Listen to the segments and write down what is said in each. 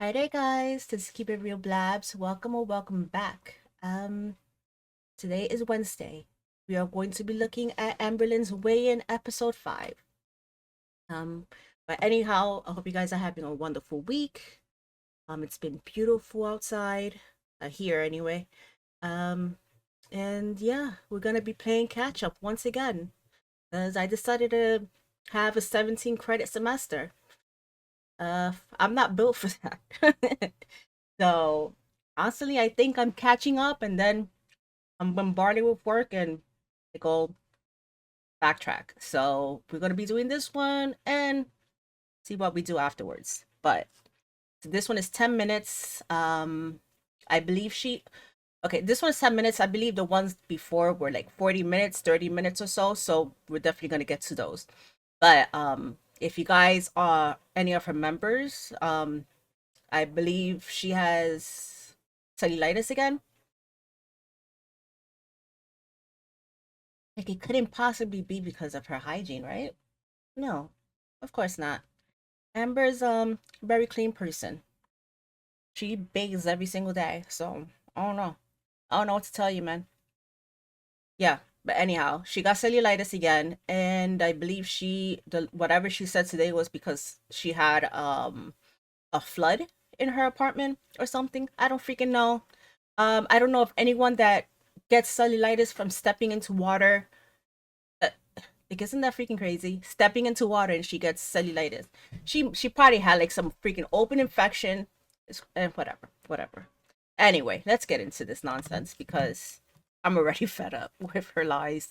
Hi there, guys. This is Keep It Real Blabs. Welcome or welcome back. Today is Wednesday. We are going to be looking at Amberlin's Weigh-In episode 5. Um, but anyhow, I hope you guys are having a wonderful week. It's been beautiful outside, here anyway. Um, and yeah, we're gonna be playing catch up once again, because I decided to have a 17 credit semester. I'm not built for that. So honestly, I think I'm catching up, and then I'm bombarded with work and I go backtrack. So we're gonna be doing this one and see what we do afterwards. But this one is 10 minutes. I believe this one is 10 minutes. I believe the ones before were like 40 minutes, 30 minutes or so. So we're definitely gonna get to those. But if you guys are any of her members, I believe she has cellulitis again. Like it couldn't possibly be because of her hygiene, right? No, of course not. Amber's a very clean person. She bathes every single day, so I don't know. I don't know what to tell you, man. Yeah, but anyhow, she got cellulitis again, and I believe the whatever she said today was because she had a flood in her apartment or something. I don't freaking know. I don't know if anyone that gets cellulitis from stepping into water. Like, isn't that freaking crazy? Stepping into water and she gets cellulitis. She probably had like some freaking open infection. Whatever. Anyway, let's get into this nonsense because I'm already fed up with her lies.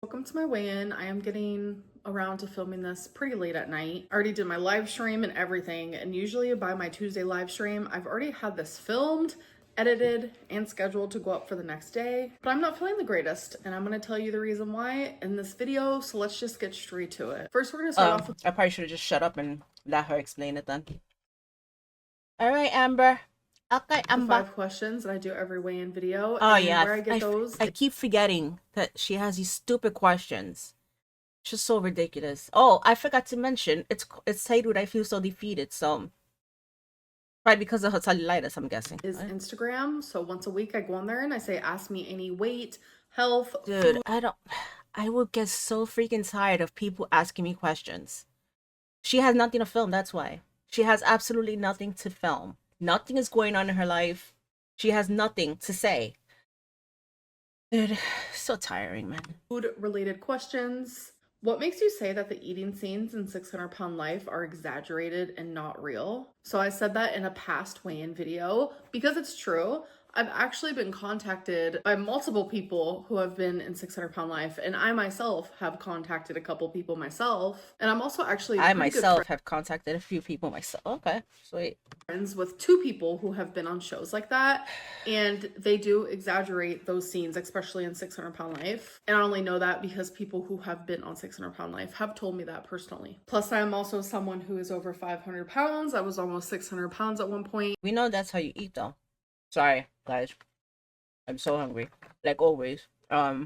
Welcome to my weigh-in. I am getting around to filming this pretty late at night. I already did my live stream and everything, and usually by my Tuesday live stream, I've already had this filmed, edited, and scheduled to go up for the next day. But I'm not feeling the greatest, and I'm gonna tell you the reason why in this video, so let's just get straight to it. First, we're gonna start off with I probably should have just shut up and let her explain it then. All right, Amber. Okay, the Amber. 5 questions that I do every weigh-in video, Oh and yeah, where I get those. I keep forgetting that she has these stupid questions. It's just so ridiculous. Oh, I forgot to mention it's titled "I Feel So Defeated," so right because of her cellulitis, I'm guessing. Is Right? Instagram. So once a week I go on there and I say, ask me any weight, health, Dude, food. I would get so freaking tired of people asking me questions. She has nothing to film, that's why. She has absolutely nothing to film. Nothing is going on in her life. She has nothing to say. Dude, so tiring, man. Food related questions. What makes you say that the eating scenes in 600 Pound Life are exaggerated and not real? So I said that in a past weigh-in video because it's true. I've actually been contacted by multiple people who have been in 600 Pound Life, and I myself have contacted a couple people myself. And I'm also actually I pretty good myself have contacted a few people myself. Okay, sweet. friends with 2 people who have been on shows like that, and they do exaggerate those scenes, especially in 600 Pound Life. And I only know that because people who have been on 600 Pound Life have told me that personally. Plus, I am also someone who is over 500 pounds. I was almost 600 pounds at one point. We know that's how you eat, though. Sorry, guys. I'm so hungry. Like always. Yeah.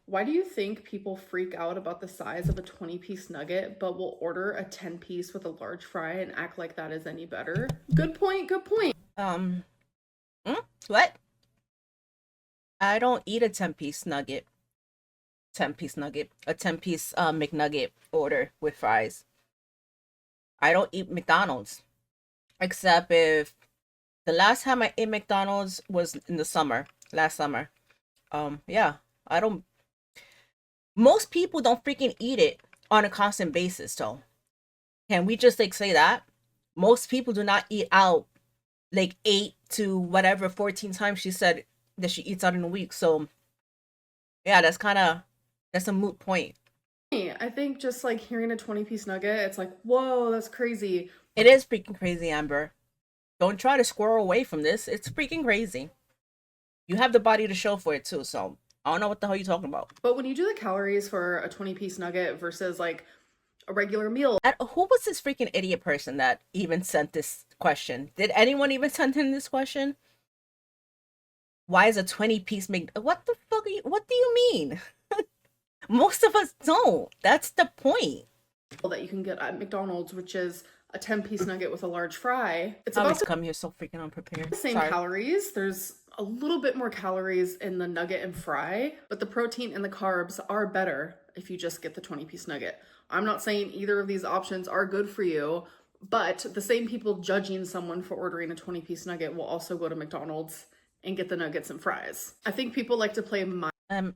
Why do you think people freak out about the size of a 20-piece nugget but will order a 10-piece with a large fry and act like that is any better? Good point, good point. Um, what? I don't eat a 10-piece nugget. 10-piece nugget. A 10-piece McNugget order with fries. I don't eat McDonald's. Except if the last time I ate McDonald's was in the summer. Last summer. Yeah. I don't Most people don't freaking eat it on a constant basis, so can we just like say that? Most people do not eat out like 8 to 14 times she said that she eats out in a week. So yeah, that's a moot point. I think just like hearing a 20-piece nugget, it's like, whoa, that's crazy. It is freaking crazy, Amber. Don't try to squirrel away from this. It's freaking crazy. You have the body to show for it too, so I don't know what the hell you're talking about. But when you do the calories for a 20-piece nugget versus like a regular meal, Who was this freaking idiot person that even sent this question? Did anyone even send in this question? Why is a 20-piece make what the fuck what do you mean? Most of us don't. That's the point. that you can get at McDonald's, which is a 10-piece nugget with a large fry. It's I about always come here so freaking unprepared. the same Sorry. calories. There's a little bit more calories in the nugget and fry, but the protein and the carbs are better if you just get the 20-piece nugget. I'm not saying either of these options are good for you, but the same people judging someone for ordering a 20-piece nugget will also go to McDonald's and get the nuggets and fries. I think people like to play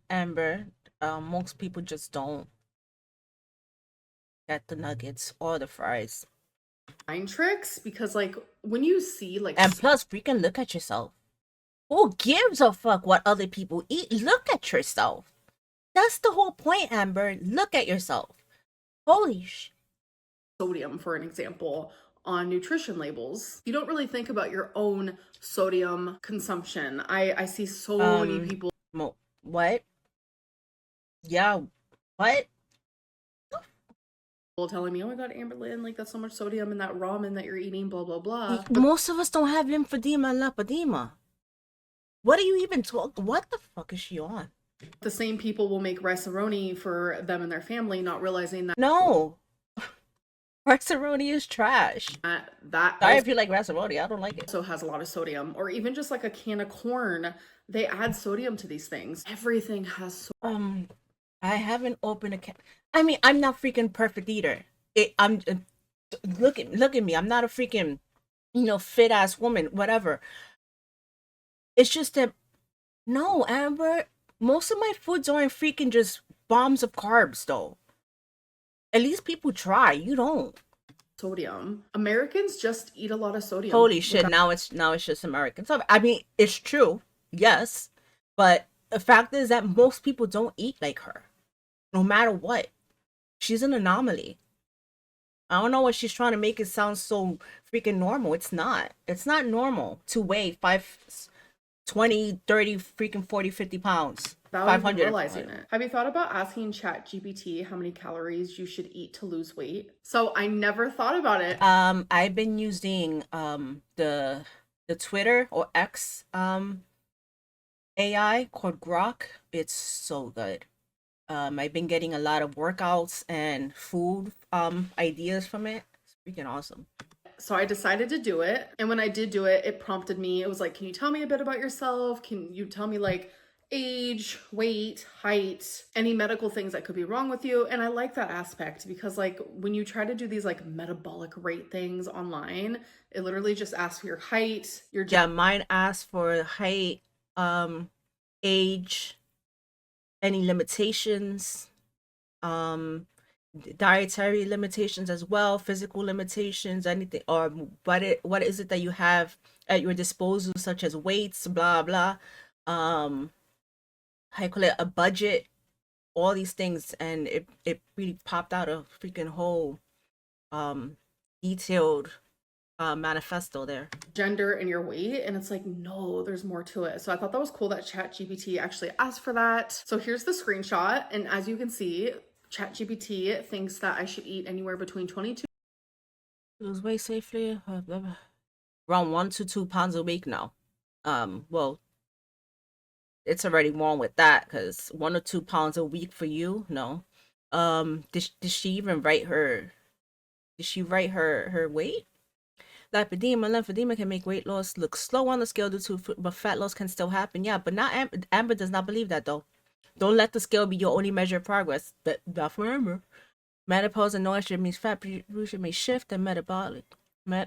Amber, most people just don't get the nuggets or the fries. mind tricks because, like, when you see, like, And plus, freaking look at yourself. Who gives a fuck what other people eat? Look at yourself. That's the whole point, Amber. Look at yourself. Holy sh! sodium, for an example, on nutrition labels, you don't really think about your own sodium consumption. I see so many people What? Yeah, what? telling me, oh my god, Amberlynn, like that's so much sodium in that ramen that you're eating, blah blah blah. Most of us don't have lymphedema and lipedema. What are you even talking? What the fuck is she on? The same people will make rice-a-roni for them and their family, not realizing that No. Rice-a-roni is trash. that Sorry if you like rice-a-roni, I don't like it. also has a lot of sodium. Or even just like a can of corn, they add sodium to these things. Everything has I haven't opened a can. I mean, I'm not freaking perfect either. Look at me. I'm not a freaking, fit ass woman. Whatever. It's just that, no, Amber. Most of my foods aren't freaking just bombs of carbs, though. At least people try. You don't. sodium. Americans just eat a lot of sodium. Holy shit! Now it's just American stuff. I mean, it's true, yes, but the fact is that most people don't eat like her, no matter what. She's an anomaly. I don't know what she's trying to make it sound so freaking normal. It's not. It's not normal to weigh 20, 30, freaking 40, 50 pounds. Without 500. realizing it. Have you thought about asking ChatGPT how many calories you should eat to lose weight? So I never thought about it. I've been using the Twitter or X AI called Grok. It's so good. I've been getting a lot of workouts and food ideas from it. It's freaking awesome. So I decided to do it. And when I did do it, it prompted me. It was like, can you tell me a bit about yourself? Can you tell me like age, weight, height, any medical things that could be wrong with you? And I like that aspect because like when you try to do these like metabolic rate things online, it literally just asks for your height, your Yeah, mine asks for height, age, any limitations, dietary limitations as well, physical limitations, anything, or what is it that you have at your disposal, such as weights, blah blah, how you call it, a budget, all these things, and it really popped out a freaking whole detailed manifesto there. gender and your weight, and it's like, no, there's more to it. So I thought that was cool that ChatGPT actually asked for that. So here's the screenshot, and as you can see, ChatGPT thinks that I should eat anywhere between 22 lose weight safely, around 1 to 2 pounds a week now. Well, it's already wrong with that because 1 or 2 pounds a week for you, no. Did she even write her? Did she write her weight? Lymphedema can make weight loss look slow on the scale but fat loss can still happen. Yeah, but not Amber does not believe that though. Don't let the scale be your only measure of progress. Not for Amber. Menopause and no estrogen means fat production may shift and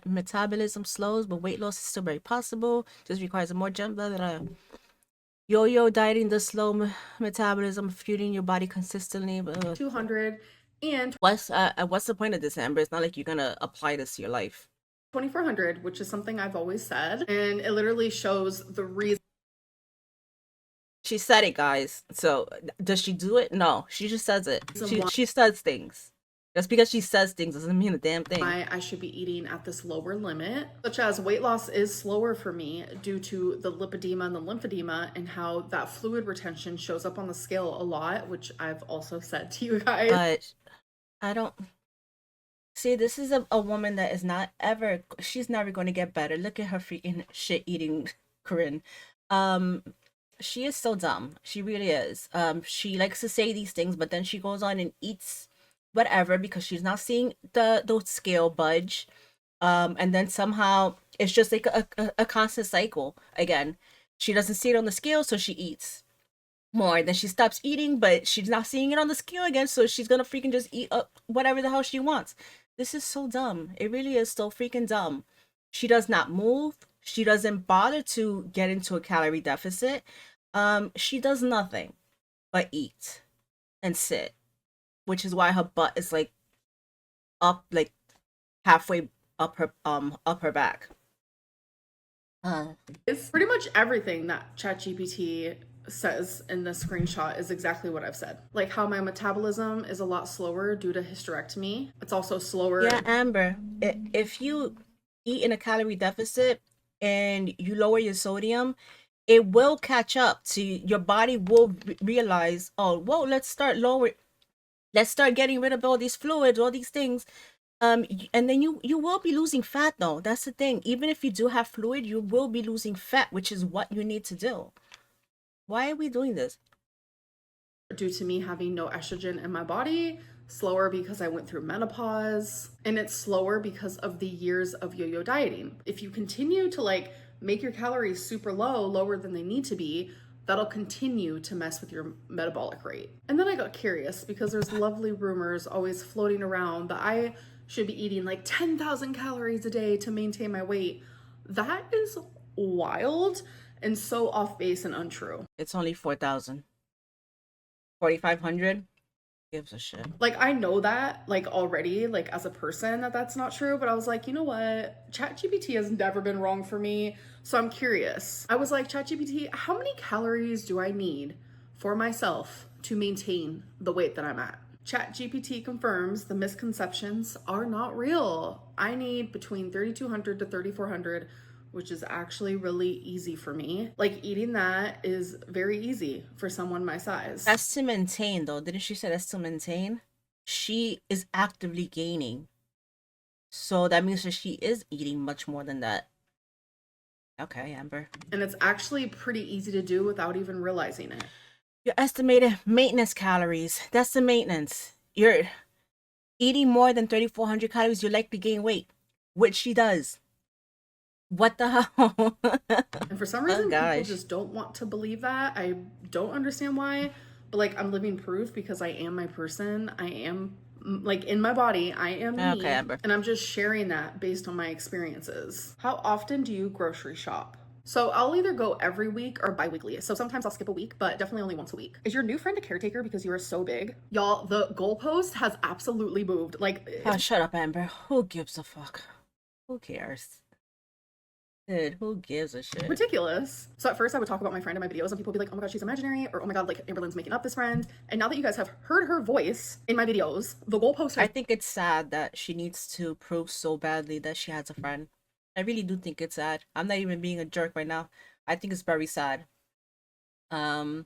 metabolism slows, but weight loss is still very possible. Just requires a more gentle. Yo-yo dieting does slow metabolism, fueling your body consistently. 200 and what's the point of this, Amber? It's not like you're gonna apply this to your life. 2400, which is something I've always said, and it literally shows the reason. She said it, guys. So does she do it? No, she just says it. She says things. Just because she says things doesn't mean a damn thing. Why I should be eating at this lower limit, such as weight loss is slower for me due to the lipedema and the lymphedema and how that fluid retention shows up on the scale a lot, which I've also said to you guys. But I don't see, this is a woman that is not ever, she's never going to get better. Look at her freaking shit eating, Corinne. She is so dumb. She really is. She likes to say these things, but then she goes on and eats whatever, because she's not seeing the scale budge. And then somehow it's just like a constant cycle again. She doesn't see it on the scale, so she eats more. Then she stops eating, but she's not seeing it on the scale again, so she's gonna freaking just eat up whatever the hell she wants. This is so dumb. It really is so freaking dumb. She does not move. She doesn't bother to get into a calorie deficit. She does nothing but eat and sit, which is why her butt is like up, like halfway up her back. It's pretty much everything that ChatGPT says in the screenshot is exactly what I've said. Like how my metabolism is a lot slower due to hysterectomy. It's also slower. Yeah, Amber, if you eat in a calorie deficit and you lower your sodium, it will catch up to your body will realize, oh, whoa, let's start getting rid of all these fluids, all these things. And then you will be losing fat though. That's the thing. Even if you do have fluid, you will be losing fat, which is what you need to do. Why are we doing this? Due to me having no estrogen in my body, slower because I went through menopause, and it's slower because of the years of yo-yo dieting. If you continue to like make your calories super low, lower than they need to be, that'll continue to mess with your metabolic rate. And then I got curious because there's lovely rumors always floating around that I should be eating like 10,000 calories a day to maintain my weight. That is wild and so off base and untrue. It's only 4,000. 4,500? Gives a shit. Like, I know that, like, already, like, as a person, that that's not true, but I was like, you know what? ChatGPT has never been wrong for me, so I'm curious. I was like, ChatGPT, how many calories do I need for myself to maintain the weight that I'm at? ChatGPT confirms the misconceptions are not real. I need between 3,200 to 3,400, which is actually really easy for me. Like eating that is very easy for someone my size. That's to maintain though. Didn't she say that's to maintain? She is actively gaining. So that means that she is eating much more than that. Okay, Amber. And it's actually pretty easy to do without even realizing it. Your estimated maintenance calories. That's the maintenance. You're eating more than 3,400 calories, you're likely to gain weight, which she does. What the hell? And for some reason, people just don't want to believe that. I don't understand why, but like I'm living proof because I am my person. I am like in my body. I am me. Okay, Amber. And I'm just sharing that based on my experiences. How often do you grocery shop? So I'll either go every week or bi-weekly. So sometimes I'll skip a week, but definitely only once a week. Is your new friend a caretaker because you are so big? Y'all, the goalpost has absolutely moved. Like, oh, shut up, Amber. Who gives a fuck? Who cares? Dude, who gives a shit? Ridiculous. So at first I would talk about my friend in my videos and people would be like, oh my god, she's imaginary, or oh my god, like Amberlynn's making up this friend. And now that you guys have heard her voice in my videos, the goalpost I think it's sad that she needs to prove so badly that she has a friend. I really do think it's sad. I'm not even being a jerk right now. I think it's very sad. I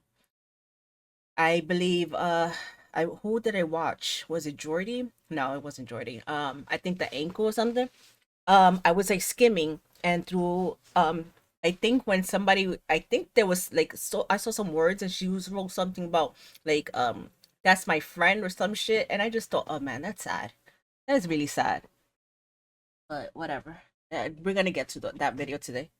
believe who did I watch? Was it Jordy? No, it wasn't Jordy. I think the ankle or something. I was like skimming and through I think when somebody, I think there was like, so I saw some words and she wrote something about like that's my friend or some shit, and I just thought, oh man, that's sad. That is really sad. But whatever. We're gonna get to that video today.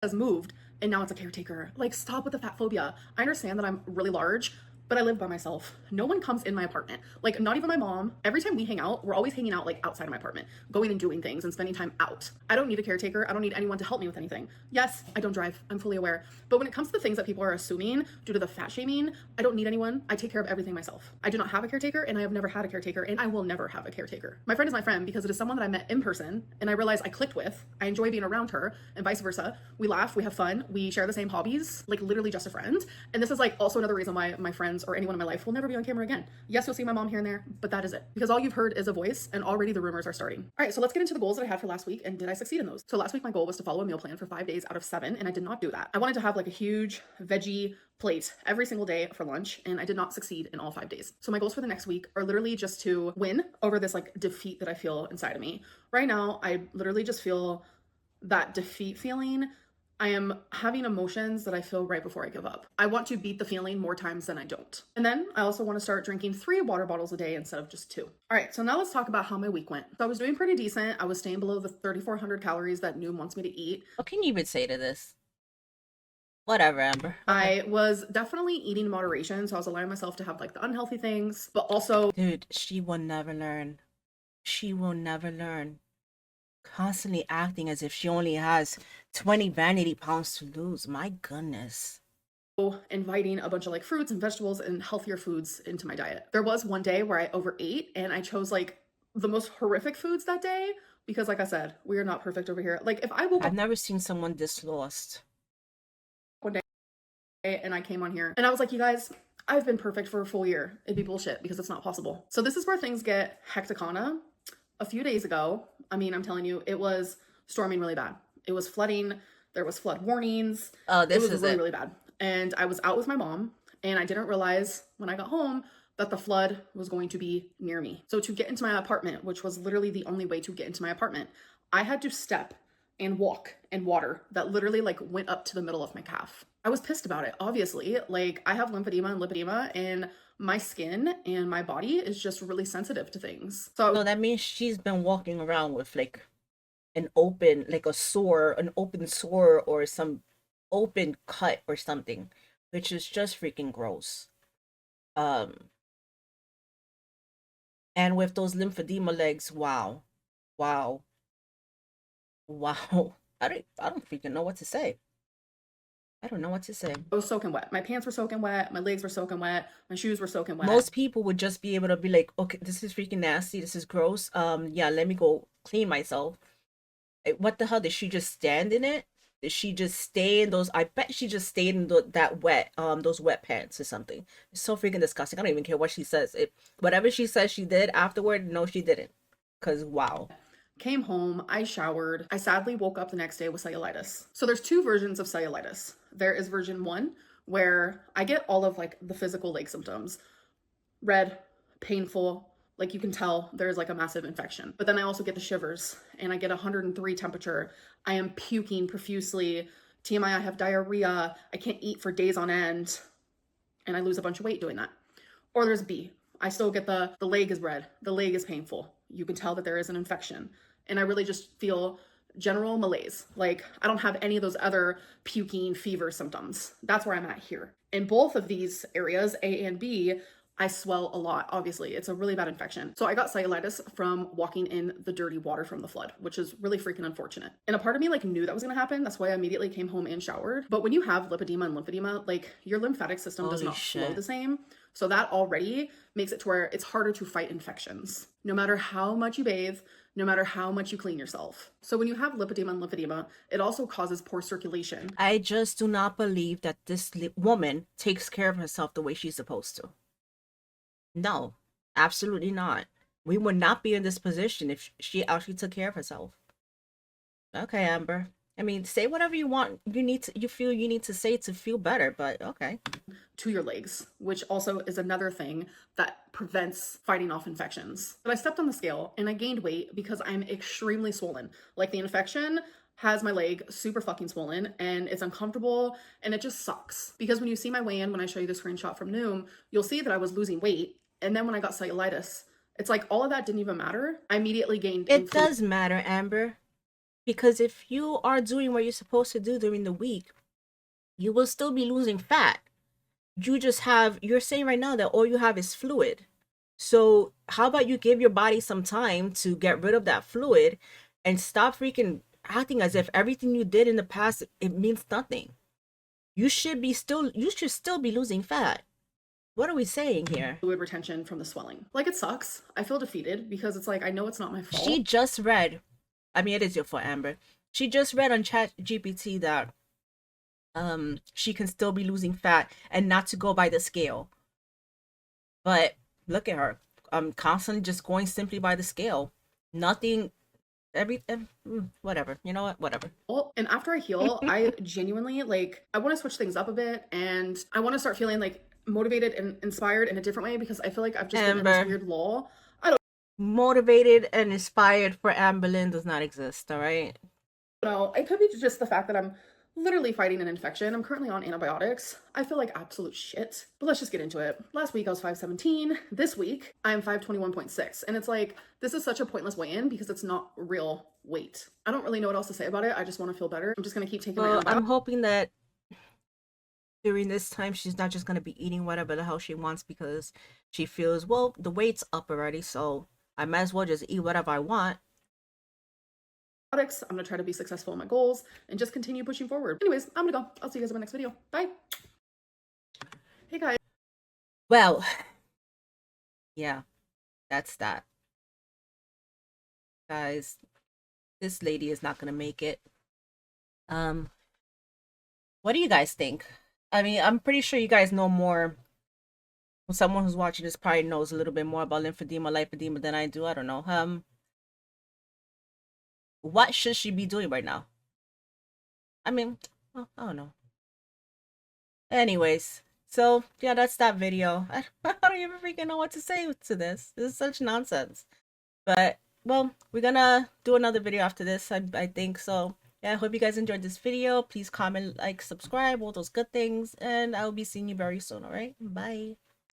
has moved and now it's a caretaker. Like, stop with the fat phobia. I understand that I'm really large, but I live by myself. No one comes in my apartment. Like, not even my mom. Every time we hang out, we're always hanging out like outside of my apartment, going and doing things and spending time out. I don't need a caretaker. I don't need anyone to help me with anything. Yes, I don't drive. I'm fully aware. But when it comes to the things that people are assuming due to the fat shaming, I don't need anyone. I take care of everything myself. I do not have a caretaker, and I have never had a caretaker, and I will never have a caretaker. My friend is my friend because it is someone that I met in person and I realized I clicked with. I enjoy being around her, and vice versa. We laugh, we have fun, we share the same hobbies, like literally just a friend. And this is like also another reason why my friends or anyone in my life will never be on camera again. Yes, you'll see my mom here and there, but that is it. Because all you've heard is a voice, and already the rumors are starting. All right, so let's get into the goals that I had for last week, and did I succeed in those? So last week my goal was to follow a meal plan for 5 days out of 7, and I did not do that. I wanted to have like a huge veggie plate every single day for lunch, and I did not succeed in all 5 days. So my goals for the next week are literally just to win over this like defeat that I feel inside of me. Right now, I literally just feel that defeat feeling I am having emotions that I feel right before I give up. I want to beat the feeling more times than I don't. And then I also want to start drinking 3 water bottles a day instead of just 2. All right, so now let's talk about how my week went. So I was doing pretty decent. I was staying below the 3,400 calories that Noom wants me to eat. What can you even say to this? Whatever, Amber. Okay. I was definitely eating in moderation, so I was allowing myself to have like the unhealthy things, but also, Dude, she will never learn. She will never learn. Constantly acting as if she only has 20 vanity pounds to lose. My goodness. inviting a bunch of like fruits and vegetables and healthier foods into my diet. There was one day where I overate and I chose like the most horrific foods that day because, like I said, we are not perfect over here. Like, if I woke I've up never seen someone this lost. one day and I came on here and I was like, you guys, I've been perfect for a full year, it'd be bullshit because it's not possible. So this is where things get hecticana. A few days ago, I mean, I'm telling you, it was storming really bad. It was flooding. There was flood warnings. Oh, It this was is really, it. really bad. And I was out with my mom, and I didn't realize when I got home that the flood was going to be near me. So to get into my apartment, which was literally the only way to get into my apartment, I had to step and walk in water that literally like went up to the middle of my calf. I was pissed about it, obviously. Like, I have lymphedema and lipedema, and my skin and my body is just really sensitive to things. So I was So that means she's been walking around with like an open, like a sore, an open sore or some open cut or something, which is just freaking gross. Um, and with those lymphedema legs, wow, wow, wow. I don't freaking know what to say. I don't know what to say. I was soaking wet. My pants were soaking wet. My legs were soaking wet. My shoes were soaking wet. Most people would just be able to be like, okay, this is freaking nasty. This is gross. Yeah, let me go clean myself. What the hell? Did she just stand in it? Did she just stay in those? I bet she just stayed in that wet, those wet pants or something. It's so freaking disgusting. I don't even care what she says. Whatever she says she did afterward, no, she didn't. Cause wow. Came home, I showered. I sadly woke up the next day with cellulitis. So there's 2 versions of cellulitis. There is version 1 where I get all of like the physical leg symptoms. Red, painful, like you can tell there's like a massive infection. But then I also get the shivers and I get 103 temperature. I am puking profusely. TMI, I have diarrhea. I can't eat for days on end. And I lose a bunch of weight doing that. Or there's B. I still get the leg is red. The leg is painful. You can tell that there is an infection. And I really just feel general malaise. Like, I don't have any of those other puking, fever symptoms. That's where I'm at here. In both of these areas, A and B, I swell a lot, obviously. It's a really bad infection. So I got cellulitis from walking in the dirty water from the flood, which is really freaking unfortunate. And a part of me like knew that was gonna happen. That's why I immediately came home and showered. But when you have lipedema and lymphedema, like, your lymphatic system does Holy not flow shit. the same. So that already makes it to where it's harder to fight infections, no matter how much you bathe, no matter how much you clean yourself. So when you have lipedema and lymphedema, it also causes poor circulation. I just do not believe that this woman takes care of herself the way she's supposed to. No, absolutely not. We would not be in this position if she actually took care of herself. Okay, Amber. I mean, say whatever you want. You feel you need to say to feel better, but okay. To your legs, which also is another thing that prevents fighting off infections. But I stepped on the scale and I gained weight because I'm extremely swollen. Like, the infection has my leg super fucking swollen and it's uncomfortable and it just sucks. Because when you see my weigh-in, when I show you the screenshot from Noom, you'll see that I was losing weight. And then when I got cellulitis, it's like all of that didn't even matter. I immediately gained It does matter, Amber, because if you are doing what you're supposed to do during the week, you will still be losing fat. You're saying right now that all you have is fluid. So how about you give your body some time to get rid of that fluid and stop freaking acting as if everything you did in the past, it means nothing. You should still be losing fat. What are we saying here? fluid retention from the swelling. Like, it sucks. I feel defeated because it's like, I know it's not my fault. She just read, I mean, it is your fault, Amber. She just read on Chat GPT that she can still be losing fat and not to go by the scale. But look at her. I'm constantly just going simply by the scale. Nothing whatever. You know what? Whatever. And after I heal, I genuinely like, I want to switch things up a bit and I want to start feeling like motivated and inspired in a different way because I feel like I've just been in this weird lull. Motivated and inspired for Amberlynn does not exist, all right? No, it could be just the fact that I'm literally fighting an infection. I'm currently on antibiotics. I feel like absolute shit. But let's just get into it. Last week I was 517. This week I'm 521.6. And it's like, this is such a pointless weigh-in because it's not real weight. I don't really know what else to say about it. I just want to feel better. I'm just going to keep taking my Well, antibiotics. I'm hoping that during this time she's not just going to be eating whatever the hell she wants because she feels, well, the weight's up already, so I might as well just eat whatever I want. I'm going to try to be successful in my goals and just continue pushing forward. Anyways, I'm going to go. I'll see you guys in my next video. Bye. Hey guys. Well, yeah, that's that. Guys, this lady is not going to make it. What do you guys think? I mean, I'm pretty sure you guys know more. Someone who's watching this probably knows a little bit more about lymphedema, lipedema than I do. I don't know. What should she be doing right now? I mean, well, I don't know. Anyways, so yeah, that's that video. I don't even freaking know what to say to this. This is such nonsense. But well, we're gonna do another video after this. I think so. Yeah, I hope you guys enjoyed this video. Please comment, like, subscribe, all those good things, and I'll be seeing you very soon. All right, bye.